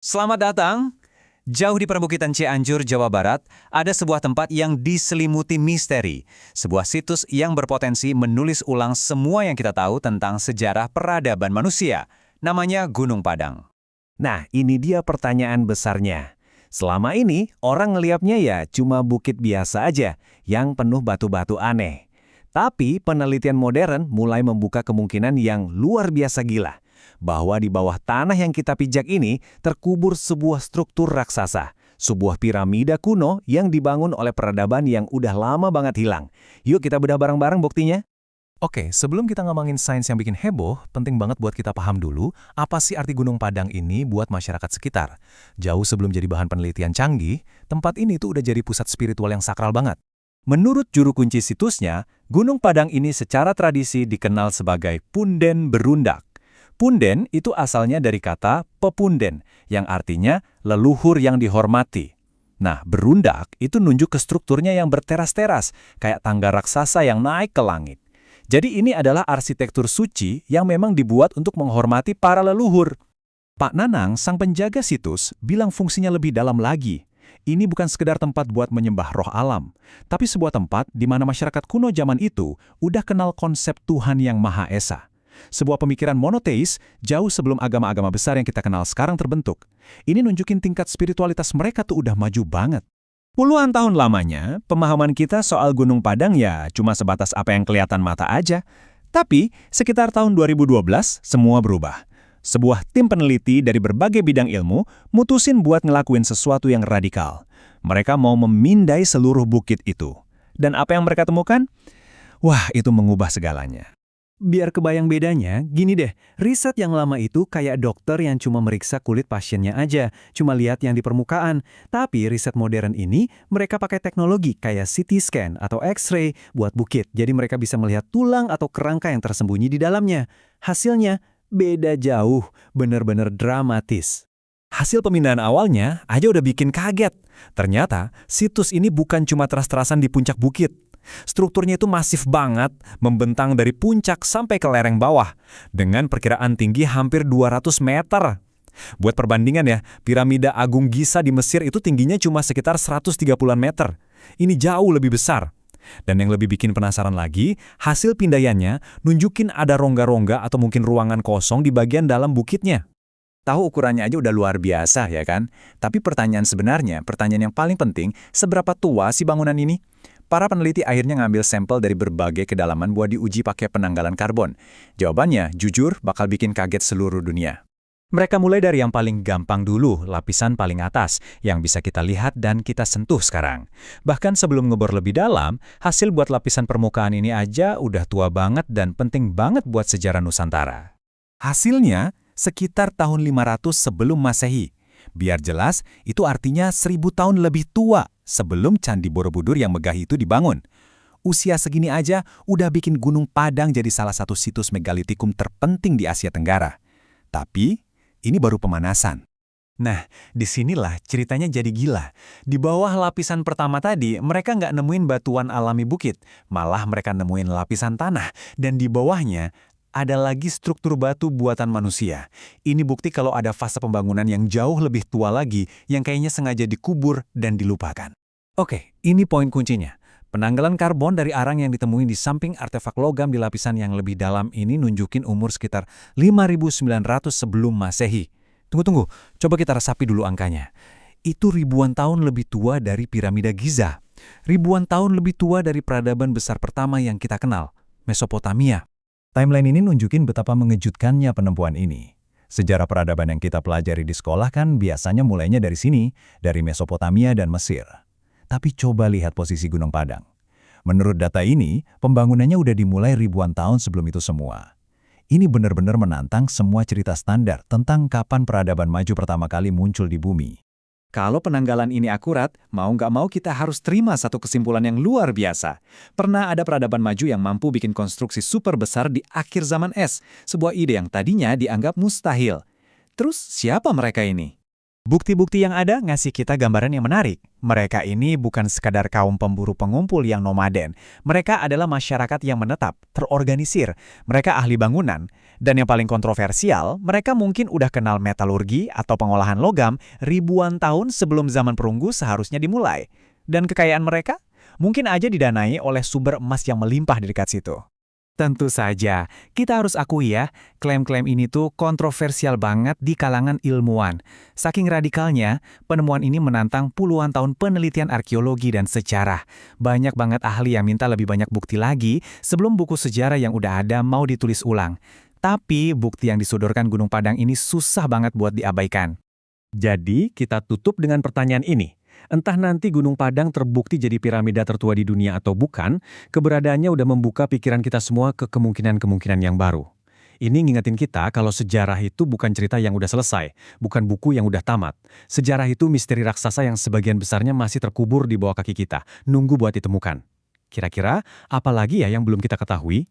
Selamat datang. Jauh di perbukitan Cianjur, Jawa Barat, ada sebuah tempat yang diselimuti misteri. Sebuah situs yang berpotensi menulis ulang semua yang kita tahu tentang sejarah peradaban manusia. Namanya Gunung Padang. Nah, ini dia pertanyaan besarnya. Selama ini, orang ngeliapnya ya cuma bukit biasa aja, yang penuh batu-batu aneh. Tapi penelitian modern mulai membuka kemungkinan yang luar biasa gila. Bahwa di bawah tanah yang kita pijak ini terkubur sebuah struktur raksasa. Sebuah piramida kuno yang dibangun oleh peradaban yang udah lama banget hilang. Yuk kita bedah bareng-bareng buktinya. Oke, sebelum kita ngomongin sains yang bikin heboh, penting banget buat kita paham dulu apa sih arti Gunung Padang ini buat masyarakat sekitar. Jauh sebelum jadi bahan penelitian canggih, tempat ini tuh udah jadi pusat spiritual yang sakral banget. Menurut juru kunci situsnya, Gunung Padang ini secara tradisi dikenal sebagai Punden Berundak. Punden itu asalnya dari kata pepunden, yang artinya leluhur yang dihormati. Nah, berundak itu nunjuk ke strukturnya yang berteras-teras, kayak tangga raksasa yang naik ke langit. Jadi ini adalah arsitektur suci yang memang dibuat untuk menghormati para leluhur. Pak Nanang, sang penjaga situs, bilang fungsinya lebih dalam lagi. Ini bukan sekedar tempat buat menyembah roh alam, tapi sebuah tempat di mana masyarakat kuno zaman itu udah kenal konsep Tuhan yang Maha Esa. Sebuah pemikiran monoteis jauh sebelum agama-agama besar yang kita kenal sekarang terbentuk. Ini nunjukin tingkat spiritualitas mereka tuh udah maju banget. Puluhan tahun lamanya, pemahaman kita soal Gunung Padang ya cuma sebatas apa yang kelihatan mata aja. Tapi, sekitar tahun 2012, semua berubah. Sebuah tim peneliti dari berbagai bidang ilmu mutusin buat ngelakuin sesuatu yang radikal. Mereka mau memindai seluruh bukit itu. Dan apa yang mereka temukan? Wah, itu mengubah segalanya. Biar kebayang bedanya, gini deh, riset yang lama itu kayak dokter yang cuma meriksa kulit pasiennya aja, cuma lihat yang di permukaan. Tapi riset modern ini, mereka pakai teknologi kayak CT scan atau X-ray buat bukit, jadi mereka bisa melihat tulang atau kerangka yang tersembunyi di dalamnya. Hasilnya, beda jauh, bener-bener dramatis. Hasil pemindahan awalnya aja udah bikin kaget. Ternyata, situs ini bukan cuma teras-terasan di puncak bukit. Strukturnya itu masif banget, membentang dari puncak sampai ke lereng bawah, dengan perkiraan tinggi hampir 200 meter. Buat perbandingan ya, piramida Agung Giza di Mesir itu tingginya cuma sekitar 130-an meter. Ini jauh lebih besar. Dan yang lebih bikin penasaran lagi, hasil pindaiannya nunjukin ada rongga-rongga atau mungkin ruangan kosong di bagian dalam bukitnya. Tahu ukurannya aja udah luar biasa ya kan? Tapi pertanyaan yang paling penting, seberapa tua sih bangunan ini? Para peneliti akhirnya ngambil sampel dari berbagai kedalaman buat diuji pakai penanggalan karbon. Jawabannya, jujur, bakal bikin kaget seluruh dunia. Mereka mulai dari yang paling gampang dulu, lapisan paling atas, yang bisa kita lihat dan kita sentuh sekarang. Bahkan sebelum ngebor lebih dalam, hasil buat lapisan permukaan ini aja udah tua banget dan penting banget buat sejarah Nusantara. Hasilnya, sekitar tahun 500 sebelum Masehi. Biar jelas, itu artinya 1000 tahun lebih tua sebelum Candi Borobudur yang megah itu dibangun. Usia segini aja udah bikin Gunung Padang jadi salah satu situs megalitikum terpenting di Asia Tenggara. Tapi, ini baru pemanasan. Nah, disinilah ceritanya jadi gila. Di bawah lapisan pertama tadi, mereka nggak nemuin batuan alami bukit. Malah mereka nemuin lapisan tanah. Dan di bawahnya, ada lagi struktur batu buatan manusia. Ini bukti kalau ada fase pembangunan yang jauh lebih tua lagi, yang kayaknya sengaja dikubur dan dilupakan. Oke, ini poin kuncinya. Penanggalan karbon dari arang yang ditemuin di samping artefak logam di lapisan yang lebih dalam ini nunjukin umur sekitar 5.900 sebelum Masehi. Tunggu, coba kita resapi dulu angkanya. Itu ribuan tahun lebih tua dari piramida Giza. Ribuan tahun lebih tua dari peradaban besar pertama yang kita kenal, Mesopotamia. Timeline ini nunjukin betapa mengejutkannya penemuan ini. Sejarah peradaban yang kita pelajari di sekolah kan biasanya mulainya dari sini, dari Mesopotamia dan Mesir. Tapi coba lihat posisi Gunung Padang. Menurut data ini, pembangunannya udah dimulai ribuan tahun sebelum itu semua. Ini benar-benar menantang semua cerita standar tentang kapan peradaban maju pertama kali muncul di bumi. Kalau penanggalan ini akurat, mau nggak mau kita harus terima satu kesimpulan yang luar biasa. Pernah ada peradaban maju yang mampu bikin konstruksi super besar di akhir zaman es, sebuah ide yang tadinya dianggap mustahil. Terus siapa mereka ini? Bukti-bukti yang ada ngasih kita gambaran yang menarik. Mereka ini bukan sekadar kaum pemburu pengumpul yang nomaden. Mereka adalah masyarakat yang menetap, terorganisir. Mereka ahli bangunan. Dan yang paling kontroversial, mereka mungkin udah kenal metalurgi atau pengolahan logam ribuan tahun sebelum zaman perunggu seharusnya dimulai. Dan kekayaan mereka mungkin aja didanai oleh sumber emas yang melimpah di dekat situ. Tentu saja, kita harus akui ya, klaim-klaim ini tuh kontroversial banget di kalangan ilmuwan. Saking radikalnya, penemuan ini menantang puluhan tahun penelitian arkeologi dan sejarah. Banyak banget ahli yang minta lebih banyak bukti lagi sebelum buku sejarah yang udah ada mau ditulis ulang. Tapi bukti yang disodorkan Gunung Padang ini susah banget buat diabaikan. Jadi, kita tutup dengan pertanyaan ini. Entah nanti Gunung Padang terbukti jadi piramida tertua di dunia atau bukan, keberadaannya udah membuka pikiran kita semua ke kemungkinan-kemungkinan yang baru. Ini ngingetin kita kalau sejarah itu bukan cerita yang udah selesai, bukan buku yang udah tamat. Sejarah itu misteri raksasa yang sebagian besarnya masih terkubur di bawah kaki kita, nunggu buat ditemukan. Kira-kira, apa lagi ya yang belum kita ketahui?